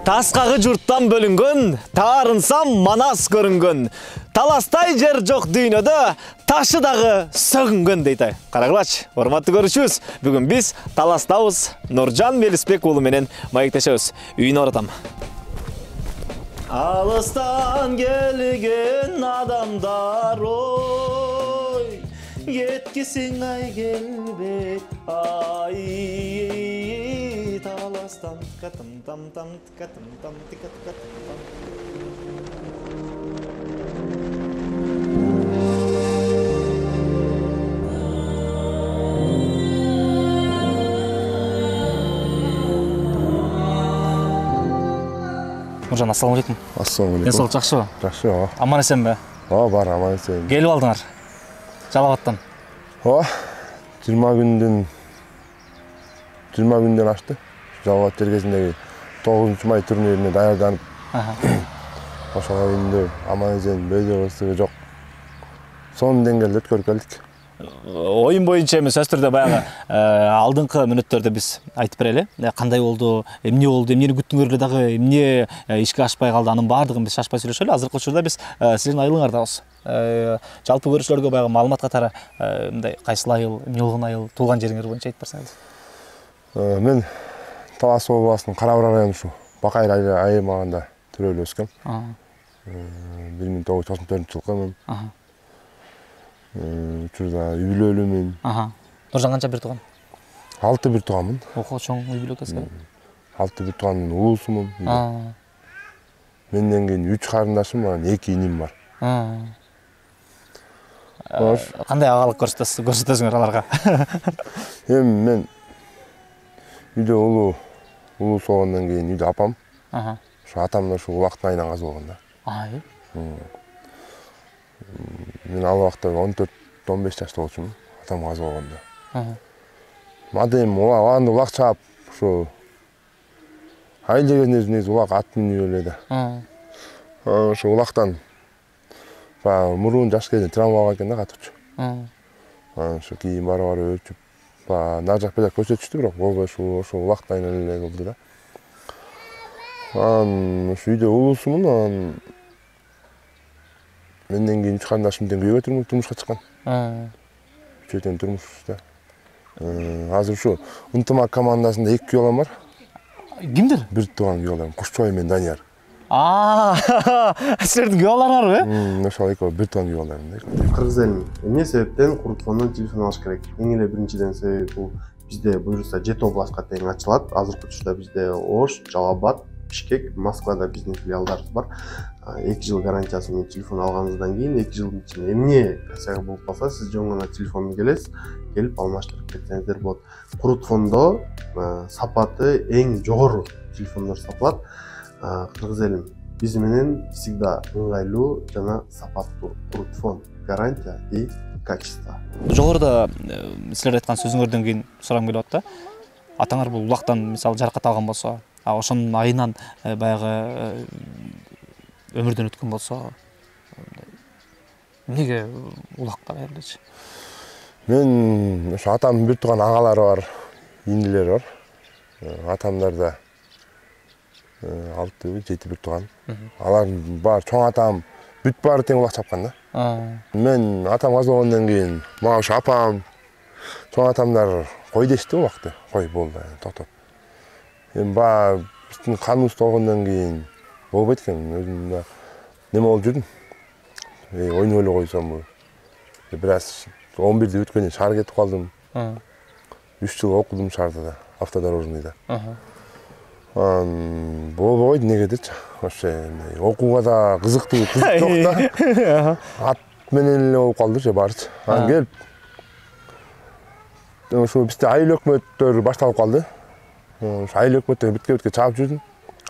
Таскағы жұрттан бөлінген, таарынсам манас көрінген. Таластай жер жоқ дүйнөдө, ташы дағы сөгүнгөн дейді. Карагылач, урматтуу көрүүчүбүз, бүгүн биз таластабыз. Нуржан Мелисбек уулу менен маектешебиз. Үйүнө оратам. Алыстан келген адамдар ой, кеткисиң ай келбек ай. Таластан катым-там-там, катым-там, катым-там. Нуржан, ассалаумалейкум. Ассалаумалейкум. Денсаулык жакшыбы? Жакшы, ооба. Аман эсенби? Ооба, бар, аман эсен. Келип алдыңар. Жалабаттан. Ооба. 20 күндөн ашты. Жалабат жергесиндеги 9-май турнирине даярданып. Ошого үйүндө аман эсен бөйдө кырсыгы жок. Сонун деңгээлде өткөрүп келдик. Ойын боюнча эмес, сөз түрдө баягы алдыңкы мүнөттөрдө биз айтып берели. Кандай болду, эмне болду, эмнени күттүңөр эле дагы, эмне ишке ашпай калды, анын баардыгын биз шашпай сүйлөшөлү. Азыркы учурда биз сиздин айылыңардабыз. Жалпы көрүүчүлөргө баягы маалымат катары мындай кайсыл айыл, эмне болгон айыл, туулган жериңер боюнча айтып берсеңиз. Мен Талас областынын Кара-Бара району ушу Бакайыл айымагында төрөлүп өскөм. 1994-жылкы мен. Учурда үй бүлөлүүмүн. Нуржан канча бир тууган? 6 бир тууганмын. Ого, чоң үй бүлө экенсиз. 6 бир туугандын уулусумун. Менден кийин 3 карындашым бар, 2 иним бар. Кандай агалык көрсөтөсүңөр аларга? Эми мен үйдө улуу болгондон кийин үйдө апам. Ошо атам да ушул убакыттын айынан каза болгон да. Мен ал убакта 14-15 жашта болчумун, атам каза болгондо. Мадем анда улак чаап, ошо айыл жергесинде улак ат минип эле да. Ошо улактан мурун жаш кезинде травма болгон экен да катчу. Ошо кийин бара-бара өчүп, нар жак бер жак көрсөтүштү, бирок болбой ошо улактын айынан эле болду да. Ошо үйдө улуусумун, менден кийин 3 карындашым күйөөгө турмушка чыккан. 3 турмушта. Азыр ушу ынтымак командасында 2 күйөөм бар. Кимдер? Бир тууган күйөөм, Кушчоой менен Данияр. Силердин күйөөлөр барбы? Ошол экөө бир тууган күйөөм да. Кыргыз элине эмне себептен курут фондон телефон алыш керек? Эң эле биринчиден себеби бул бизде буюрса 7 областка тең ачылат. Азыркы учурда бизде Ош, Жалал-Абад, Бишкек, Москвада биздин филиалдарыбыз бар. 2 жыл гарантиясы менен телефон алганыңыздан кийин 2 жылдын ичинде эмне косяк болуп калса, сиз жөн гана телефонду келесиз, келип алмаштырып кетсеңиздер болот. Курут фондо сапаты эң жогору телефондор сатылат. Кыргыз элим биз менен всегда ыңгайлуу жана сапаттуу курут фонд, гарантия и качество. Жогоруда силер айткан сөзүңөрдөн кийин сурам келип атты. Атаңар бул улактан мисалы жаракат алган болсо, ошонун айынан баягы өмүрдөн өткөн болсо, эмнеге улакка берилечи? Мен ошо атамдын бир тууган агалары бар, инилери бар. Атамдар да 6-7 бир тууган. Алардын баары чоң атам бүт баары тең улак чапкан да. Мен атам каза болгондон кийин мага ошо апам, чоң атамдар кой дешти убакты. Кой болду, токтот. Эми биздин каныбыз болгондон кийин болбойт экен. Өзүм да неме болуп жүрдүм. Ойноп эле койсом, бир аз 11-де өткөндөн шаар кетип калдым. 3 жыл окудум шаарда да, автодорожныйда. Болбойт негедечи. Ошо окууга да кызык жок да. Ат менен эле болуп калдычы баарычы. Анан келип ошо бизде айыл өкмөттөр башталып калды. Ошо айыл өкмөттөргө битке чаап жүрдүм.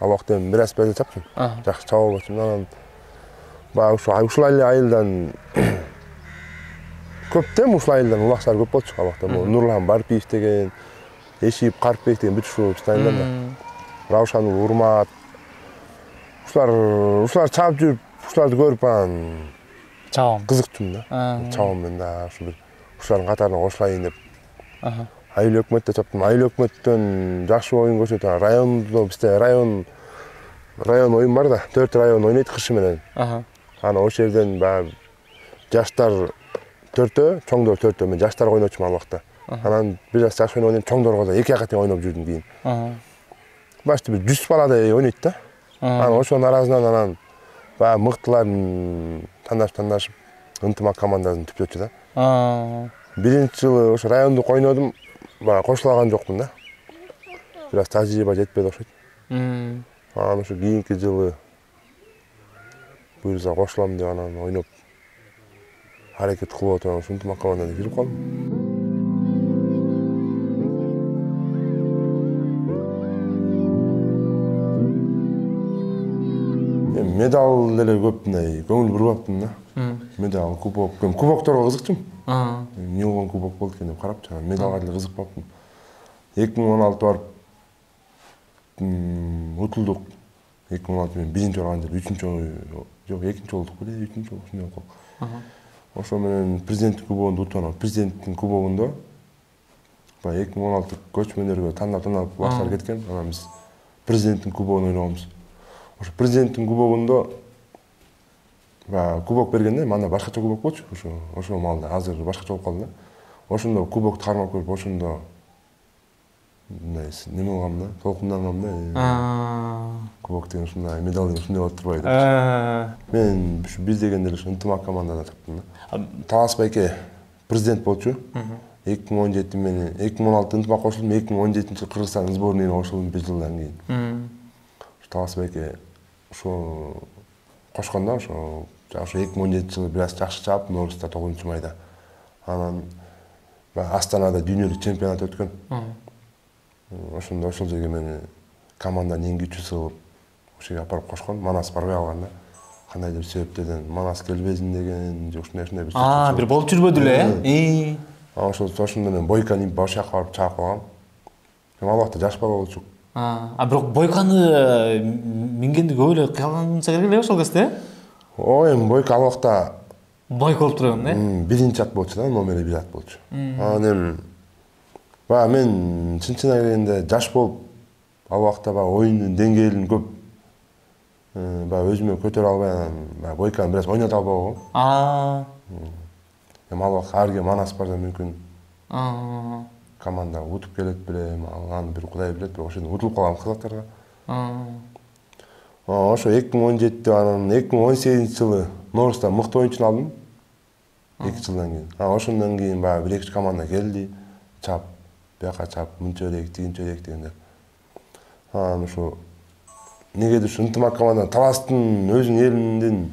Ал убакта эми бир аз бөлө чапчым. Жакшы чаап албачым. Анан ушул эле айылдан көптөн ушул айылдан улакчылар көп болчу. Ал убакта Нурлан Барпиев деген, Эшип Карпбек деген бүт ушул биздин айылдан да. Раушан Урмат. Ушулар чаап жүрүп, ушуларды көрүп анан чабам. Кызыктым да. Чабам мен да ушу бир ушулардын катарына кошулайын деп. Айыл өкмөттө чаптым. Айыл өкмөттөн жакшы оюн көрсөтөт. Райондо бизде район район оюн бар да, 4 район ойнойт кышы менен. Аны ошол жерден баягы жаштар 4тө, чоңдор 4тө, мен жаштарга ойночумун ал убакта. Анан бир жаш жаш ойногондон чоңдорго да 2 акы ойноп жүрдүм кийин. Башта бир 100 баладай ойнойт да. Анан ошонун арасынан анан баягы мыктыларын тандашып ынтымак командасын түптөчү да. Биринчи жылы ошо райондук ойнодум, баягы кошула алган жокмун да. Бираз тажрыйба жетпеди окшойт. Анан ошо кийинки жылы буюрса кошулам деп анан ойноп аракет кылып отуруп ошо ынтымак командага кирип калдым. Медал деле көп мындай көңүл бурбаптым да. Медал, кубок, кубокторго кызыкчумун. Эмне болгон кубок болду экен деп карап, медалга деле кызыкпаптым. 2016 барып утулдук. 2016 мен биринчи барган жер, жок, экинчи болдук беле, үчүнчү ошондой болуп. Ошо менен президенттик кубогунда утуп, президенттин кубогунда баягы 2016 көчмөнөргө тандап баштар кеткен. Анан биз президенттин кубогун ойногонбуз. Ошо президенттин кубогунда баягы кубок бергенде, манда башкача кубок болчу. Ошо маалда азыр башкача болуп калды да. Ошондо кубокту кармап көрүп, ошондо мындай неме кылгам да, толкундангам да. Кубок деген ушундай, медал деген ушундай болуп турбайбы деп. Мен ушу биз деген деле ушу ынтымак командадан чыктым да. Талас байке президент болчу. 2017 менен 2016 ынтымак кошулдум, 2017-жылы Кыргызстан сборныйына кошулдум 1 жылдан кийин. Талас байке ошо кошкондо ошо 2017-жылы бираз жакшы чаап, Норузда 9-майда. Анан Астанада дүйнөлүк чемпионат өткөн. Ошондо ошол жерге мени команданын эң күчү сылып, ошол жерге апарып кошкон. Манас барбай калган да. Кандайдыр себептерден Манас келбесин деген, же ушундай бир. Бир болуп жүрбөдү эле, ошондо мен Бойканы ошол жака барып чаап калгам. Ал убакта жаш бала болчук. Бирок Бойканы мингенди көп эле кыялганса керек эле ошол кезде. Эми Бойка ал убакта Бойка болуп турган, биринчи ат болчу да, номери 1 ат болчу. Анан эми баягы мен чынчына келгенде жаш болуп, ал убакта баягы оюндун деңгээлин көп баягы өзүмө көтөрө албай, анан Бойканы бираз ойното албагам. Эми ал убакта арге Манас барса мүмкүн команда утуп келет белем, аны бир Кудай билет, бирок ошондо утулуп калгам кызактарга. Ошо 2017 анан 2018-жылы Норузда мыкты оюнчуну алдым. 2 жылдан кийин. Ошондон кийин баягы 1-2 команда келди, чап, бияка чап, мынча өрек, тигинче өрек дегендер. Анан ошо негедир ушу ынтымак команда Таластын өзүнүн элиндин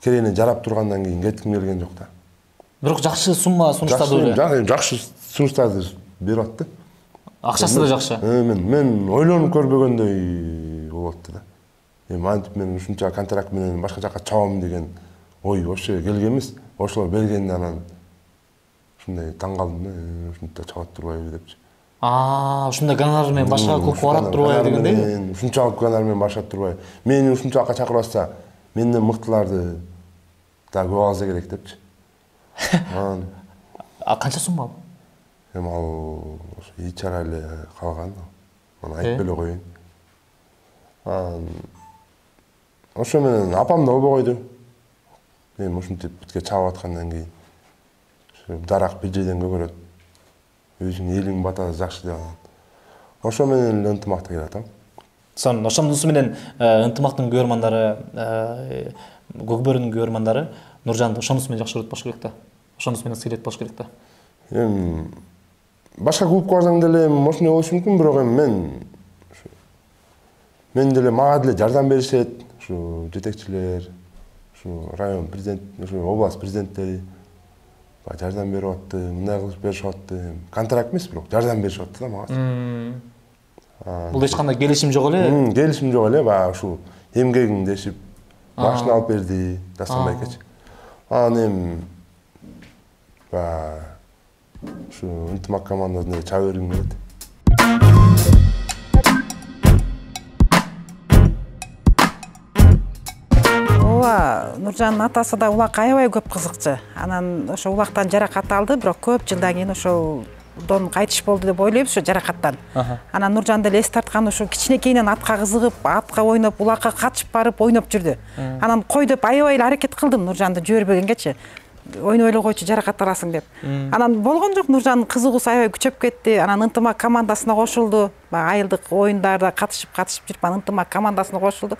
керегине жарап тургандан кийин кетким келген жок да. Бирок жакшы сумма сунуштады беле. Жакшы сунуштарды берип атты. Акчасы да жакшы. Мен ойлонуп көрбөгөндөй болуп атты да. Эми антип мен ушунча контракт менен башка жака чабам деген ой ошо жерге келген эмес. Ошолор бергенде анан ушундай таң калдым да, ушунта чабат турбайбы депчи. Ушундай гонорар менен башка клубка барат турбайбы дегендей. Ушунчалык гонорар менен башат турбайбы. Мени ушунчалыкка чакырып атса, менден мыктыларды да көп алса керек депчи. Канча сумма ал? Эми ал эч ара эле калган. Аны айтпай эле коеюн. Ошо менен апам да болбой койду. Мен ушинтип бутке чабып аткандан кийин дарак бир жерден көгөрөт. Өзүңүн элиңдин батасы жакшы деп анан. Ошо менен эле ынтымакта келатам. Ошондусу менен ынтымактын көрөрмандары, Көкбөрүнүн көрөрмандары Нуржанды ошонусу менен жакшы көрөт болуш керек да. Ошонусу менен сыйлайт болуш керек да. Эми башка клубка барсаң деле ошондой болушу мүмкүн, бирок эми мен деле мага деле жардам беришет, ушу жетекчилер, ушу район президент, ушу область президенттери жардам берип атты, мындай кылып беришип атты. Контракт эмес, бирок жардам беришип атты да мага. Бул эч кандай келишим жок эле? Келишим жок эле, баягы ушу эмгегиң дешип машина алып берди, Дастан байкечи. Анан эми баягы ушу ынтымак командасына чаба бергим келет. Нуржандын атасы да улакка аябай көп кызыкчы. Анан ошо улактан жаракат алды, бирок көп жылдан кийин ошол кайтыш болду деп ойлойбуз ошо жаракаттан. Анан Нуржан деле эс тарткан ошо кичинекейинен атка кызыгып, атка ойноп, булакка качып барып ойноп жүрдү. Анан кой деп аябай эле аракет кылдым Нуржанды жибербегенгечи. Ойноп эле койчу, жаракат аласың деп. Анан болгон жок, Нуржандын кызыгуусу аябай күчөп кетти. Анан ынтымак командасына кошулду. Айылдык оюндарда катышып жүрүп, анан ынтымак командасына кошулду.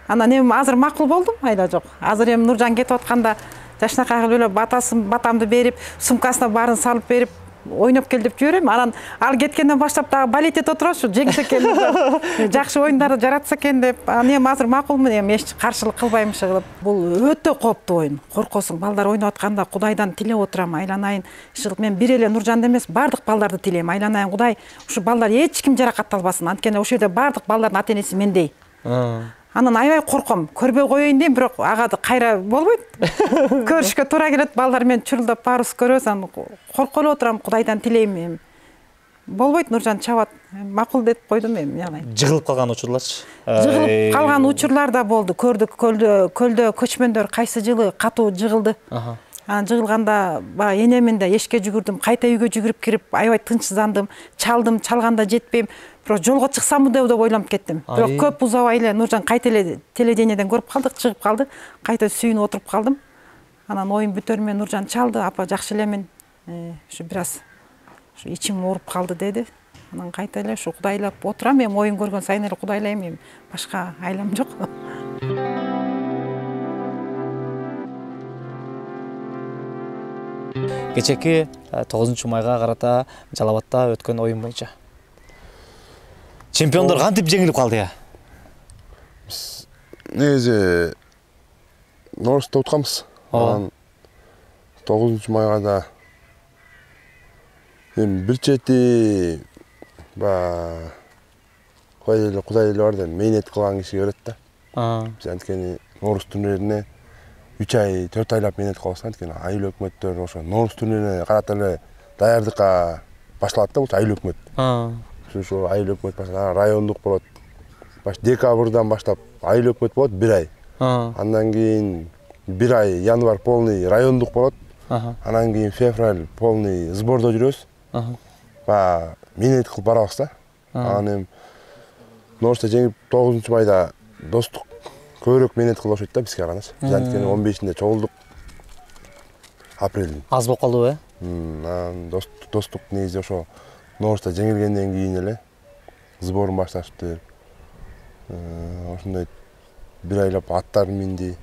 Анан эми азыр макул болдум, айла жок. Азыр эми Нуржан кетип атканда жашынакай кылып эле батамды берип, сумкасына баарын салып берип, ойноп кел деп жиберем. Анан ал кеткенден баштап дагы болеть этип отурабызчы, жеңсе экен, жакшы оюндарды жаратса экен деп. Анан эми азыр макулмун, эми эч каршылык кылбайм иши кылып. Бул өтө кооптуу оюн. Коркосуң, балдар ойноп атканда Кудайдан тилеп отурам, айланайын. Иши кылып мен бир эле Нуржанды эмес, бардык балдарды тилейм. Айланайын Кудай, ушу балдар эч ким жаракатталбасын. Анткени ошол жерде бардык балдардын ата энеси мендей. Анан аябай корком, көрбөй коеюн дейм, бирок ага кайра болбойт. Көрүшкө туура келет, балдар менен чурулдап баарыбыз көрөбүз, анан коркуп эле отурам, Кудайдан тилейм эми. Болбойт, Нуржан чабат. Макул деп койдум эми, яна. Жыгылып калган учурларчы? Жыгылып калган учурлар да болду. Көрдүк, көлдө көчмөндөр кайсы жылы катуу жыгылды. Анан жыгылганда баягы энемин да эшикке жүгүрдүм, кайта үйгө жүгүрүп кирип, аябай тынчсыздандым, чалганда жетпейм. Бирок жолго чыксамбы деп ойлонуп кеттим. Бирок көп узабай эле Нуржан кайта эле теледенеден көрүп калдык, чыгып калды. Кайта сүйүнүп отуруп калдым. Анан оюн бүтөр менен Нуржан чалды, апа жакшы элемин. Ушу бир аз ичим ооруп калды деди. Анан кайта эле ушу кудайлап отурам, эми оюн көргөн сайын эле кудайлайм, эми башка айлам жок. Кечеки 9-майга карата Жалал Абадта өткөн оюн боюнча чемпиондор кантип жеңилип калды я? Биз негизи Норус'та утканбыз. Анан 9-майга да эми бир чети Кудай эле бар да, мээнет кылган киши көрөт да. Биз анткени Норус турнирине 3 ай, 4 айлап мээнет кылабыз, анткени айыл өкмөттөр ошо Норус турнирине карата эле даярдыкка башталат да, бул айыл өкмөт. Ошо айыл өкмөт башталат, райондук болот. Декабрдан баштап айыл өкмөт болот 1 ай. Андан кийин 1 ай январь полный райондук болот. Анан кийин февраль полный сбордо жүрөбүз. Мээнет кылып барабыз да. Анан эми Норус'та жеңип 9-майда достук көбүрөөк мээнет кылып окшойт да бизге караганда. Биз анткени 15-инде чогулдук. Апрелдин. Аз болуп калдыбы? Анан достук негизи ошо Норус'та жеңилгенден кийин эле сборун башташты. Ошондой 1 айлап аттар минди.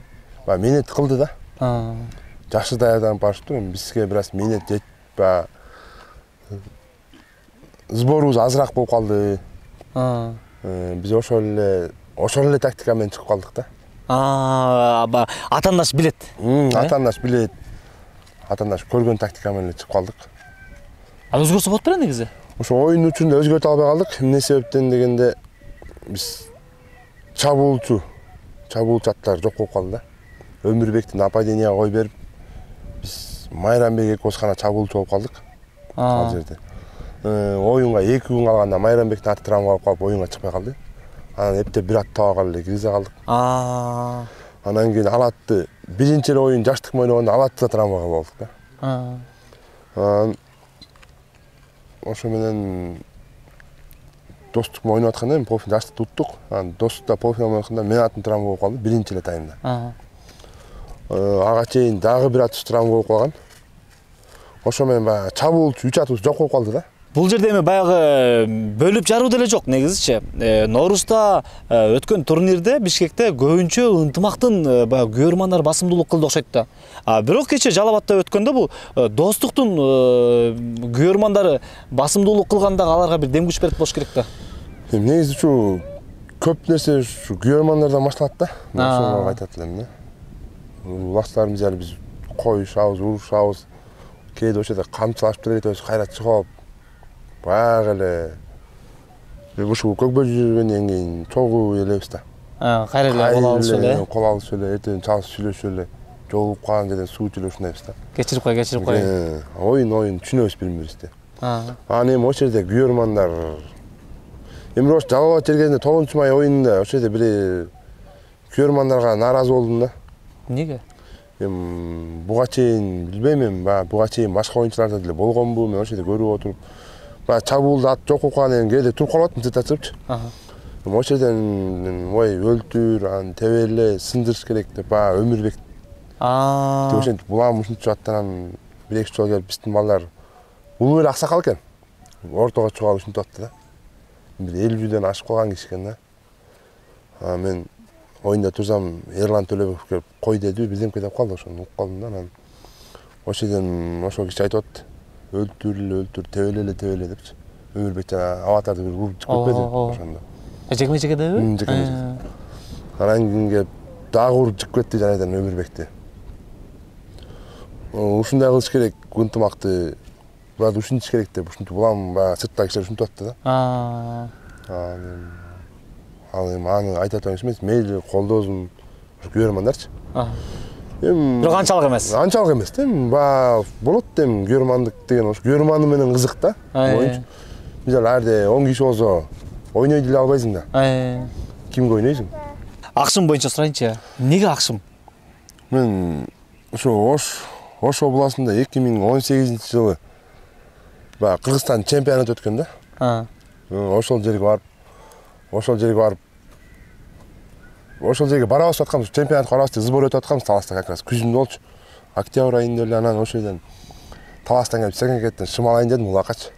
Мээнет кылды да. Жакшы даярданып барышты. Бизге бир аз мээнет жетип, сборубуз азыраак болуп калды. Биз ошол эле тактика менен чыгып калдык да. Атандаш билет. Атандаш билет. Атандаш көргөн тактика менен чыгып калдык. Ал өзгөрсө болот беле негизи? Ошо оюн учурунда өзгөртө албай калдык. Эмне себептен дегенде биз чабуулчу аттар жок болуп калды да. Өмүрбекти нападенияга кой берип, биз Майрамбек экөөбүз гана чабуулчу болуп калдык. Ал жерде. Оюнга 2 күн калганда Майрамбектин аты травма болуп калып, оюнга чыкпай калды. Анан эптеп бир ат таап алып эле киргизе калдык. Анан кийин ал атты биринчи эле оюн жаштык ойногондо ал атты да травмага болдук да. Анан ошо менен достук менен ойноп атканда эми полуфинал жаштыкты уттук. Анан достукта полуфинал ойноп атканда менин атым травма болуп калды биринчи эле таймда. Ага чейин дагы бир атыбыз травма болуп калган. Ошо менен баягы чабуулчу 3 атыбыз жок болуп калды да. Бул жерде эми баягы бөлүп жаруу деле жок негизичи. Норус'та өткөн турнирде Бишкекте көбүнчө ынтымактын баягы күйөрмандар басымдуулук кылды окшойт да. Бирок кече Жалал Абадта өткөндө бул достуктун күйөрмандары басымдуулук кылганда аларга бир дем күч берип болуш керек да. Негизи ушу көп нерсе ушу күйөрмандардан башталат да. Ошого айтат элем да. Уластарыбыз эле биз коюшабыз, урушабыз. Кээде ошо жерде камчылашып деле кетебиз, кайра чыгып баягы эле ушул көгбөй жүргөндөн кийин чогуу элебиз да. Кайра эле кол алышып эле. Кол алышып эле, эртең чалышып сүйлөшүп эле, жолугуп калган жерден суу ичип эле ушундайбыз да. Кечирип кой. Оюн түшүнөбүз бири-бирибизди. Анан эми ошол жерде күйөрмандар эми ошо Жалал Абад жергенде 9-май оюнунда ошол жерде бир күйөрмандарга нааразы болдум да. Эмнеге? Эми буга чейин билбейм, эми баягы буга чейин башка оюнчуларда деле болгонбу, мен ошол жерде көрүп отуруп, баягы чабуулда ат жок болуп калган кээде туруп калып атам тачыпчы. Эми ошол жерден ой өлтүр, аны тебеле, сындырыш керек деп баягы Өмүрбек деп ошентип булам ушинтип аттанан бир-эки жолу келип биздин балдар улуу эле аксакал экен. Ортого чыгып алып ушинтип атты да. Бир 50ден ашып калган киши экен да. Мен оюнда турсам Эрлан Төлөбеков келип кой деди, бирдемке деп калды, ошону угуп калдым да. Анан ошол жерден ошол киши айтып атты. Өлтүр, тебеле депчи. Өмүрбек жана аватарды бир уруп чыгып кетпеди ошондо. Жекме-жекедеби? Жекме-жекеде. Анан кийин келип дагы уруп чыгып кетти жанагыдан Өмүрбекти. Ушундай кылыш керек, ынтымакты буларды ушинтиш керек деп, ушинтип улам баягы сырттагы кишилер ушинтип атты да. Ал эми аны айта турган эмес, мейли колдоосун көрөрмандарчы. Эми Бирок анчалык эмес. Анчалык эмес да. Эми баягы болот да, эми көрөрмандык деген ошо көрөрманы менен кызык да. Оюнчу. Мисалы арды 10 киши болсо ойной деле албайсың да. Кимге ойнойсуң? Акшым боюнча сурайынчы. Эмнеге Акшым? Мен ошо Ош областында 2018-жылы баягы Кыргызстан чемпионат өткөн да. Ошол жерге барабыз деп атканбыз, чемпионатка барабыз деп сбор өтүп атканбыз Таласта, как раз күзүндө болчу. Октябрь айында эле анан ошол жерден Таластан келип Сакенкеттен шымалайын дедим улакачы.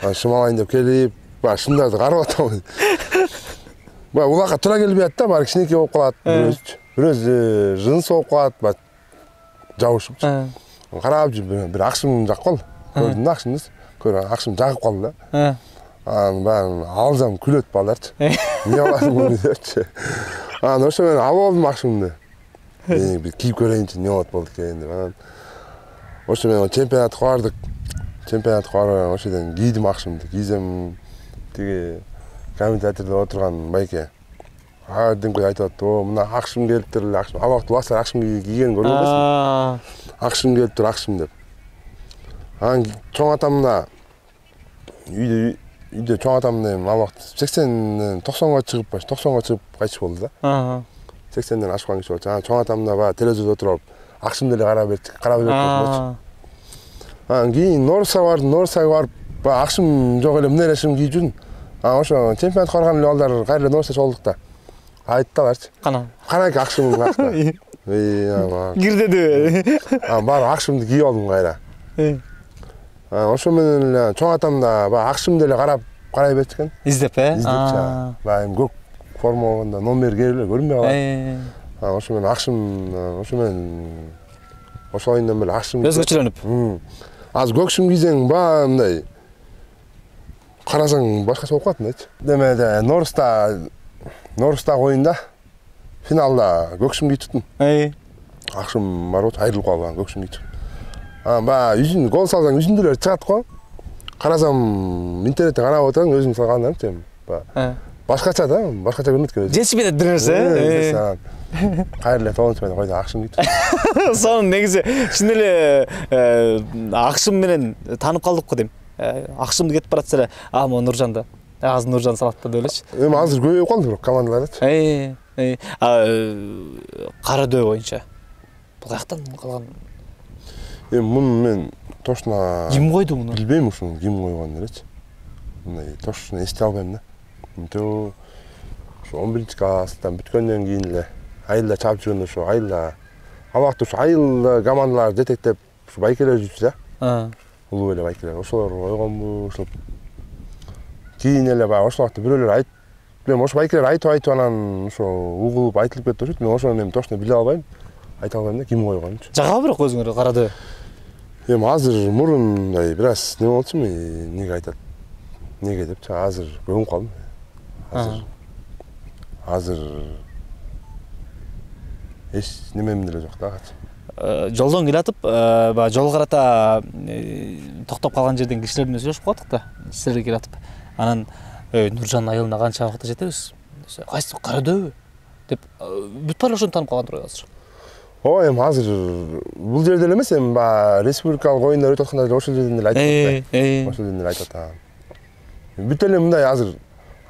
Шымалайын деп келип, баягы шымдарды карап атам. Баягы улакка тура келбей атты да, баары кичинекей болуп калат, бирөөсү жыныс болуп калат, баягы жабышыпчы. Карап жүрүп бир акшым жакып калды. Көрдүм да акшымды. Акшым жагып калды да. Анан баягы алсам күлөт балдарчы. Эмне кыласың муну депчи. Анан ошо менен алып алдым акшымды. Бир кийип көрөйүнчү эмне болот экен деп. Анан ошо менен чемпионатка бардык. Чемпионатка барып ошол жерден кийдим акшымды. Кийсем тиги комментатордо отурган байке бирдемке айтып атты. Мына акшым келиптир эле, акшым. Ал убакта уластар акшым кийген көргөн эмесмин. Акшым келиптир, акшым деп. Анан чоң атам да үйдө чоң атам да ал убакта 80-ден 90-га чыгып, 90-га чыгып кайтыш болду да. 80-ден ашкан киши болчу. Анан чоң атам да баягы телевизордо отуруп, акшым деле карап берчү. Анан кийин Норсага барып, баягы акшым жок эле, эмне элешим кийип жүрдүм. Анан ошо чемпионатка барган эле балдар кайра Норса чогулдук да. Айтты аларчы. Канаки акшымым какта. Кирдеди. Баары акшымды кийип алдым кайра. Ошо менен эле чоң атам да баягы акшым деле карай берчү экен. Издеп, Издеп. Баягы көк форма болгондо номер келип көрүнбөй калат. Ошо менен акшым, ошо менен ошол оюндан бери акшым өзгөчөлөнүп. Азыр көкшүм кийсең баягы мындай карасаң башкача болуп калат мындайчы. Демеде Норустагы оюнда финалда көкшүм кийип туттум. Акшым барып айрылып калган көкшүм кийип. Баягы үзүн гол салсаң үзүндүлөр чыгат го. Карасам интернетте карап отурам, өзүм салгандырчы. Башкача да, башкача көрүнөт экен. Жетишпей нерсе. Кайра эле толончу менен койду акшым кийип. Сонун негизи чын эле акшым менен таанып калдык го дейм. Акшымды кетип баратса эле, могу Нуржанда. Азыр Нуржан салат да деп элечи. Эми азыр көбөйүп калды бирок командалардачы. Кара дөбө боюнча. Бул каяктан калган? Эми муну мен точно ким койду муну? Билбейм ушуну ким койгонун элечи. Мындай точно эстей албайм да. Ошо 11-класстан бүткөндөн кийин эле айылда чаап жүргөндө ошо айылда ал убакта ушу айыл командалар жетектеп ушу байкелер жүрчү да. Улуу эле байкелер. Ошолор койгонбу, ошол кийин эле баягы ошол убакта бирөөлөр айтып, мен ошо байкелер айтып анан ошо угулуп айтылып кетти ошо. Мен ошону эми точно биле албайм. Айта албайм да ким койгонунчу. Жагабы бирок өзүңөр карады. Эми азыр мурун мындай бир аз неме болчуму, эмнеге айтат? Эмнеге депчи, азыр көңүп калдым. Азыр эч немем деле жок да. Жолдон келатып, баягы жол карата токтоп калган жерден кишилер менен сүйлөшүп калдык да. Силерге келатып. Анан Нуржан айылына канча убакта жетебиз? Кайсы Кара дөбө деп бүт баары ошону таанып калгандыр азыр. Эми азыр бул жерде эле эмес, эми баягы республикалык оюндар өтүп атканда ошол жерден эле айтып атат. Ошол жерден эле айтып атат. Бүт эле мындай азыр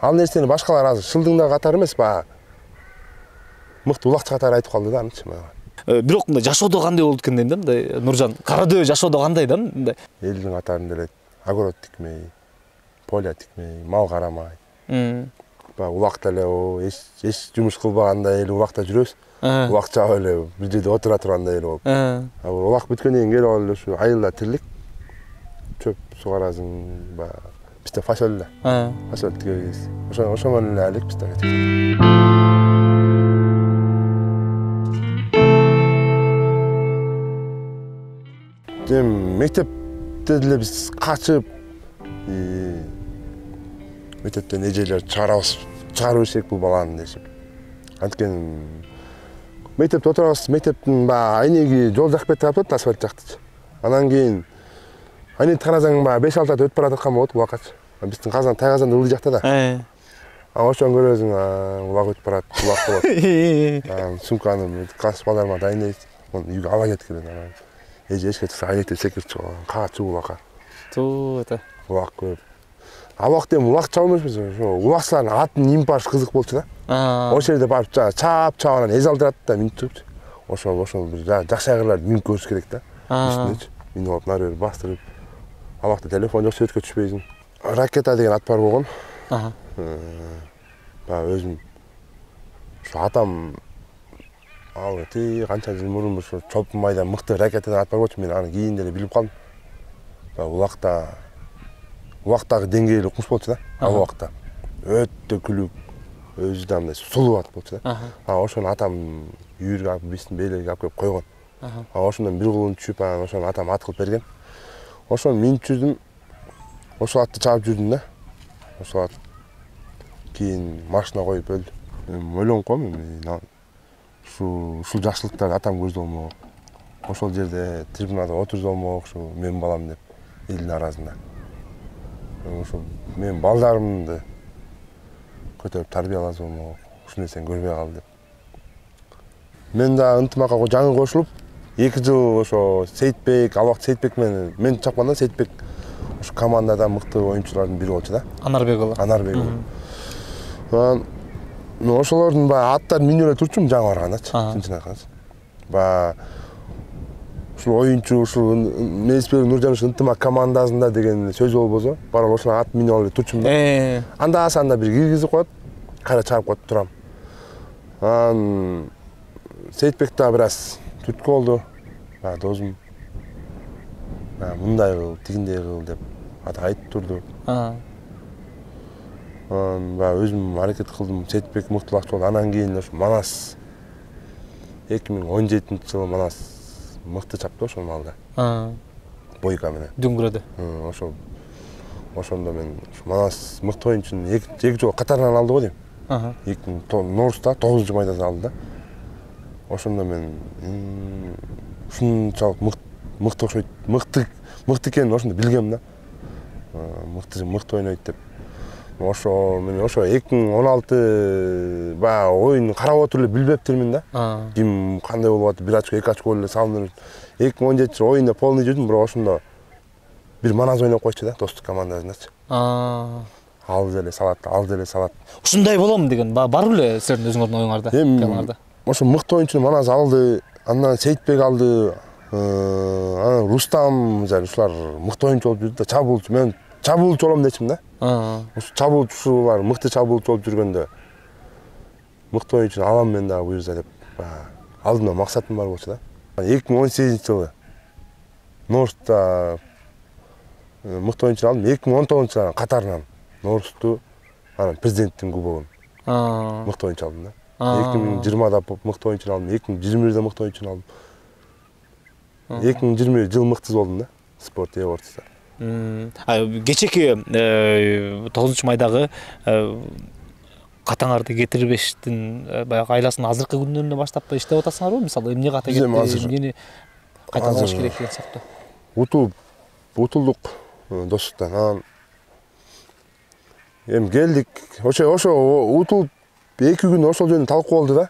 ал нерсени башкалар азыр шылдыңдагы катары эмес, баягы мыкты улакчы катары айтып калды да анычы. бирок мындай жашоодо кандай болду экен дейм да, мындай Нуржан Кара-Дөбө жашоодо кандай да мындай. Элдин катарында эле огород тикмей, поля тикмей, мал карамай. Убакта эле эч жумуш кылбагандай эле убакта жүрөбүз. Убак чаап эле бир жерде отура тургандай эле болуп. Убак бүткөндөн кийин келип алып эле ушу айылда тирлик. Чөп сугарасың, баягы бизде фасоль да. Фасоль тигебиз. Ошо менен эле алек бизде. Мектепте деле биз качып, мектептен эжелер чыгарып ийшек бул баланы дешип. Анткени мектепте отурабыз, мектептин баягы айнеги жол жакып кетип атат, асфальт жактычы. Анан кийин айнекти карасаң баягы 5-6 өтүп бара жаткан болот убакачы. Биздин казан Тайказан ылдый жакта да. Ошону көрөсүң, улак өтүп барат, улак болот. Сумканы класс балдарыма дайындайт, үйгө ала кетип келет. Эже эшикке чыкса айнекте секирип чыгып, качуу улакка. Туута. Улак көрүп. Ал убакта эми улак чабуу эмеспиз, ошо улакчылардын атын импаш кызык болчу да. Ошол жерде барып чаап анан эз алдырат да, минип чыгыпчы. Ошол бир жакшы айгырларды минип көрүш керек да. Үстүнөчү. Минип алып нары бери бастырып. Ал убакта телефон жок, светке түшпөйсүң. Ракета деген ат бар болгон. Өзүм ушу атам канча жыл мурун ушу Чолпон майда мыкты ракета деген ат бар болчу, мен аны кийин деле билип калдым. Улактагы деңгээли укмуш болчу да. Ал убакта өтө күлүк, өзү да мындай сулуу ат болчу да. Ошону атам үйүргө алып, биздин бейлерге алып келип койгон. Ошондон бир кулун түшүп, ошону атам ат кылып берген. Ошону минип жүрдүм. Ошол атты чаап жүрдүм да. Ошол ат кийин машина коюп өлдү. Ойлонуп коем, ушул жакшылыктарды атам көрдү болмок. Ошол жерде трибунада отурду болмок, ушу менин балам деп элдин арасында. Ошо менин балдарымды көтөрүп тарбияласа болмок. Ушул нерсени көрбөй калды деп. Мен да ынтымакка жаңы кошулуп, 2 жыл ошо Сейитбек, ал убакта Сейитбек мен чапканда Сейитбек ошо командада мыкты оюнчулардын бири болчу да. Анарбек уулу. Анарбек уулу. Анан ошолордун баягы аттарын минип эле турчумун жаңы баргандачы, чынчын айтканда. Баягы ушул оюнчу, ушул Мелисбек Нуржанович ынтымак командасында деген сөз болбосо, барып ошол ат минип алып турчумун да. Анда-санда бир киргизип коет, кайра чыгарып коюп турам. Анан Сейитбек да бир аз түрткү болду. Досум мындай кыл, тигиндей кыл деп айтып турду. Анан өзүм аракет кылдым, Сейитбек мыктылакчы болду. Анан кийин ошо Манас 2017-жылы Манас мыкты чапты ошол малда. Бойка менен. Дүңгүрөдө. Ошондо мен Манас мыкты оюнчуну 2 жолу катарынан алды го дейм. 2000 Норуста 9 майда алды да. Ошондо мен ушунчалык мыкты окшойт, мыкты экенин ошондо билгем да. Мыкты ойнойт деп. Ошо мен 2016 оюн карап отуруп эле билбептирмин да. Ким кандай болуп атат, 1 очко, 2 очко эле салынып. 2017 оюнда полный жүрдүм, бирок ошондо бир Манас ойноп койчу да, достук командасындачы. Ал деле салат. Ушундай болом деген бар беле силердин өзүңөрдүн оюңарда, планыңарда? Ошо мыкты оюнчуну Манас алды, андан Сейитбек алды, анан Рустам, ушулар мыкты оюнчу болуп жүрдү да, чабуулчу. Мен чабуулчу болом дечим да. Ушу чабуулчулар мыкты чабуулчу болуп жүргөндө мыкты оюнчуну алам мен дагы буюрса деп алдымда максатым бар болчу да. 2018-жылы Норста мыкты оюнчуну алдым. 2019-жылы катарынан Норсту, анан президенттин кубогун мыкты оюнчу алдым да. 2020-да мыкты оюнчуну алдым, 2021-де мыкты оюнчуну алдым. 2021 жыл мыктысы болдум да, спорт эвортсда. Кечеки 9-майдагы катаңарды кетирбештин баягы айласынын азыркы күндөрүнө баштап иштеп атасыңарбы? Мисалы эмне ката кетти, эмнени кайталаш керек деген сыяктуу. Утулдук достуктан. Анан эми келдик, ошо утулуп 2 күн ошол жөнүндө талкуу болду да.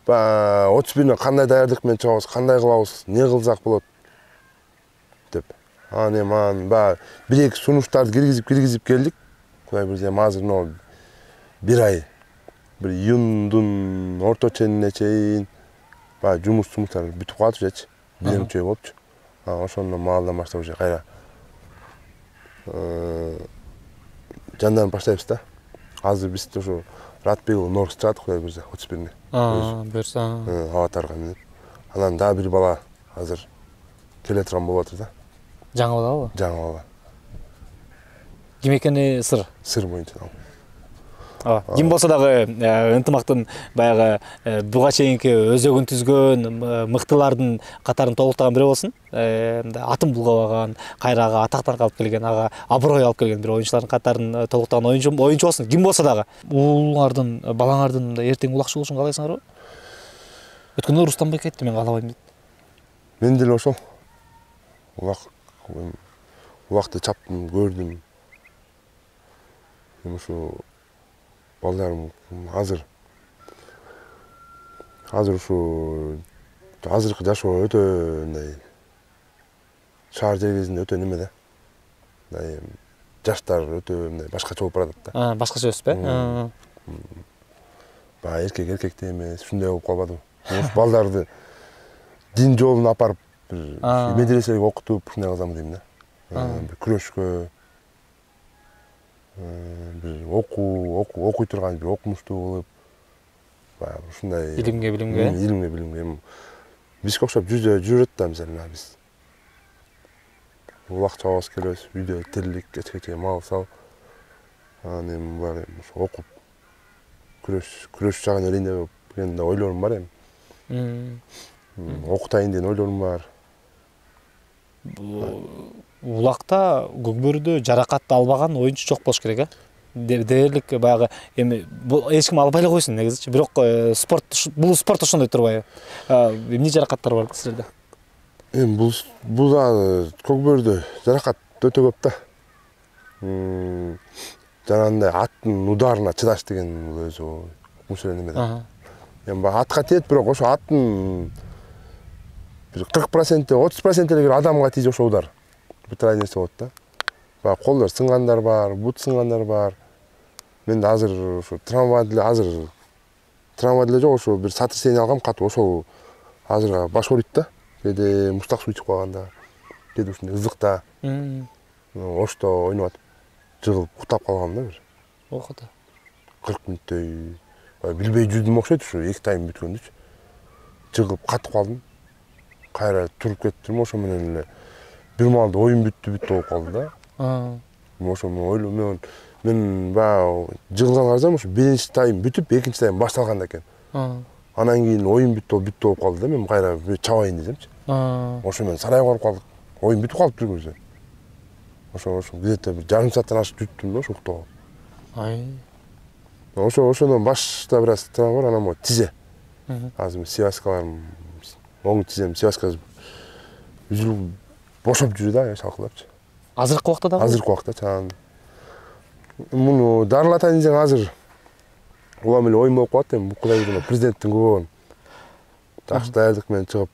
31-ине кандай даярдык менен чыгабыз, кандай кылабыз, эмне кылсак болот деп. Анан 1-2 сунуштарды киргизип келдик. Кудай бурса азыр 1 ай, бир июндун орто ченине чейин баягы жумуштар бүтүп калат ужечи. Биринчи болчу. Ошондон маалдан баштап уже кайра жандан баштайбыз да. Азыр биз ошо Ратбегул Норс чыгат, Кудай буйрса, 31-не. Буйрса. Аватарга минип. Анан дагы бир бала азыр келе турган болуп атыр да. Жаңы балабы? Жаңы бала. Ким экени сыр? Сыр боюнча. Ким болсо дагы ынтымактын баягы буга чейинки өзөгүн түзгөн мыктылардын катарын толуктаган бирөө болсун. Атын булгабаган, кайрага атактан калып келген, ага аброй алып келген бир оюнчулардын катарын толуктаган оюнчу болсун. Ким болсо дагы уулардын, балаңардын эртең улакчы болушун каалайсыңарбы? Өткөндө Рустамбек айтты, мен каалабайм дейт. Мен деле ошол. Улакты чаптым, көрдүм. Ушу балдарым азыр ушу азыркы жашоо өтө мындай шаар жер кезинде өтө неме да. Мындай жаштар өтө мындай башкача болуп баратат да. Башкача өспү? Баягы эркекте эмес, ушундай болуп калбадыбы. Балдарды дин жолуна апарып медресеге окутуп ушундай кылсам дейм да. Бир күрөшкө бир окуй турган бир окумуштуу болуп, баягы ушундай илимге бизге окшоп жүрөт да, мисалы биз улак чабабыз келебиз, үйдө тирлик, кечке мал сал, анан эми булар ошо окуп күрөш жагын элейин деген да ойлорум бар эми. Окутайын деген ойлорум бар. Улакта Көкбөрүдө жаракат албаган оюнчу жок болуш керек, дээрлик баягы эми эч ким албай эле койсун негизичи. Бирок бул спорт ошондой турбайбы? Эмне жаракаттар бар силерде? Эми бул Көкбөрүдө жаракат өтө көп да. Жанагындай аттын ударына чыдаш деген өзү укмуш эле неме да. Эми атка тиет, бирок ошо аттын бир 40%, 30% эле адамга тийже ошо удар. Бутырай нерсе болот да. Баягы колдор сынгандар бар, бут сынгандар бар. Менде азыр ошо травма деле жок, ошо бир сотрясение алгам катуу, ошол азыр баш ооруйт да. Кээде муштак суу ичип калганда, кээде ушундай ызыкта, ошто ойноп атып жыгылып куттап калгам да бир. Окута. 40 мүнөттөй билбей жүрдүм окшойт ушу 2 тайм бүткөндүчү. Жыгылып катып калдым. Кайра туруп кеттим, ошо менен эле бир маалда оюн бүттү болуп калды да. Ошо мен баягы жыгылган карасам ошо биринчи тайм бүтүп, экинчи тайм башталганда экен. Анан кийин оюн бүт болуп калды да, мен кайра чабайын десемчи. Ошо мен сарайга барып калдык. Оюн бүтүп калыптыр өзү. Ошо где-то бир жарым сааттан ашык жүттүм да ошо уктап. Ошондон башта бир аз травма бар, анан тизе. Азыр связкаларым, оң тизем связка үзүлүп бошоп жүрү да, шалкылапчы. Азыркы убакта дагы? Азыркы убакта чаан. Муну дарылатайын десең азыр улам эле оюн болуп калат эми, Кудай буйруса президенттин көбөгөн жакшы даярдык менен чыгып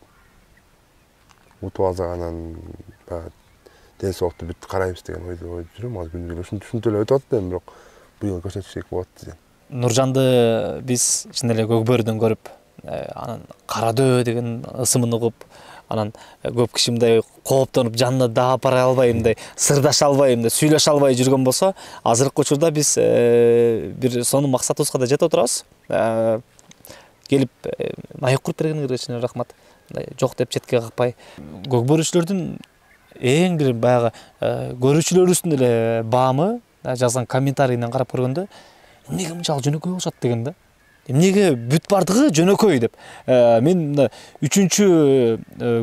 утуп алсак, анан баягы ден соолукту бүт карайбыз деген ойдо жүрөм. Азыр күнүгө ушинтип эле өтүп атат эми, бирок быйыл көрсөтүшсөк болот деген. Нуржанды биз чын эле Көкбөрүдөн көрүп, анан Карадөө деген ысымын угуп, анан көп киши мындай кооптонуп жанына да апара албай, мындай сырдаша албай, мындай сүйлөшө албай жүргөн болсо, азыркы учурда биз бир сонун максатыбызга да жетип отурабыз. Келип маек куруп бергениңерге чын рахмат. Жок деп четке какпай, көкбөрүчүлөрдүн эң бир баягы көрүүчүлөрүбүздүн эле баамы жазган комментарийинен карап көргөндө, эмнеге мынчалык жөнөкөй болушат дегенде, эмнеге бүт бардыгы жөнөкөй деп. Мен 3-чү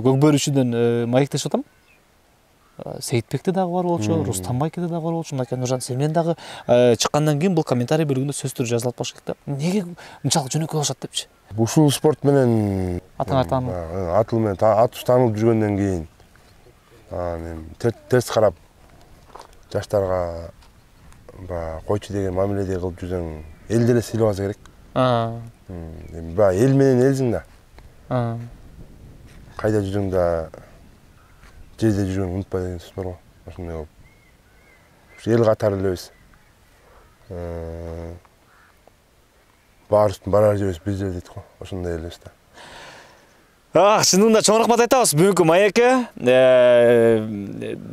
көкбөрүчүдөн маектешип атам. Сейитбекте дагы бар болчу, Рустамбайке дагы бар болчу. Мынакей Нуржан, сен менен дагы чыккандан кийин бул комментарий бөлүгүндө сөз түрү жазылат болуш керек да. Эмнеге мынчалык жөнөкөй болушат депчи. Ушул спорт менен атыл менен аты таанылып жүргөндөн кийин терс карап жаштарга койчу деген мамиледе кылып жүрсөң, эл деле сыйлабаса керек. Эл менен элсиң да. Кайда жүрсөң да жерде жүргөнүн унутпа деген сөз бар го. Ошондой болуп. Ушу эл катары элебиз. Баарыбыздын барар жерибиз бир жер дейт го. Ошондой элебиз да. Чындыгында чоң рахмат айтабыз бүгүнкү маекке.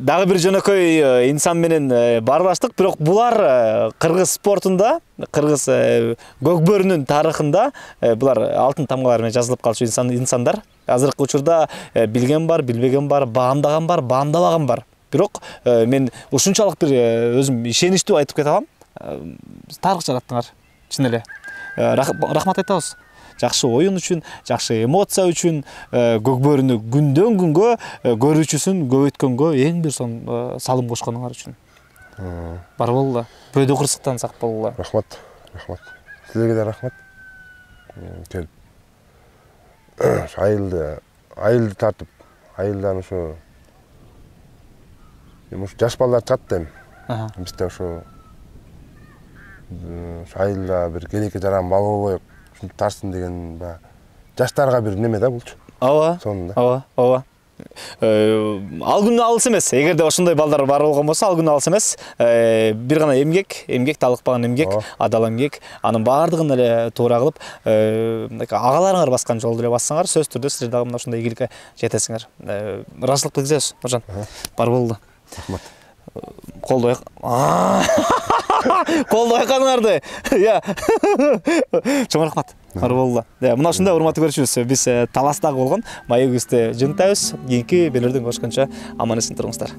Дагы бир жөнөкөй инсан менен баарлаштык, бирок булар кыргыз спортунда, кыргыз көкбөрүнүн тарыхында булар алтын тамгалар менен жазылып калчу инсандар. Азыркы учурда билген бар, билбеген бар, баамдаган бар, баамдабаган бар. Бирок мен ушунчалык бир өзүм ишеничтүү айтып кете алам. Тарых жараттыңар, чын эле. Рахмат айтабыз. Жакшы оюн үчүн, жакшы эмоция үчүн, көкбөрүнү күндөн күнгө көрүүчүсүн көбөйткөнгө эң бир салым кошконуңар үчүн. Бар болду. Бөйдө кырсыктан сак болгула. Рахмат. Силерге да рахмат. Келип айылды тартып, айылдан ушу жаш балдар чыкат эми. Бизде ушу айылда бир келекке жаран бала болоюп тарсын деген жаштарга бир неме да булчу. Ооба. Сонунда. Ооба. Ал күн алыс эмес. Эгерде ошондой балдар бар болгон болсо, ал күн алыс эмес. Бир гана эмгек, талыкпаган эмгек, адал эмгек, анын баардыгын эле туура кылып, агаларыңар баскан жолду эле бассаңар, сөзсүз түрдө силер дагы мына ушундай ийгиликке жетесиңер. Ыраазычылык билдиребиз, Нуржан. Бар болду. Рахмат. Колдой айканыңарды. Чоң рахмат. Бар болду. Мына ушундай урматтуу көрүүчүбүз. Биз Таластагы болгон маегибизди жыйынтайбыз. Кийинки берлерден көрүшкөнчө аман эсен туруңуздар.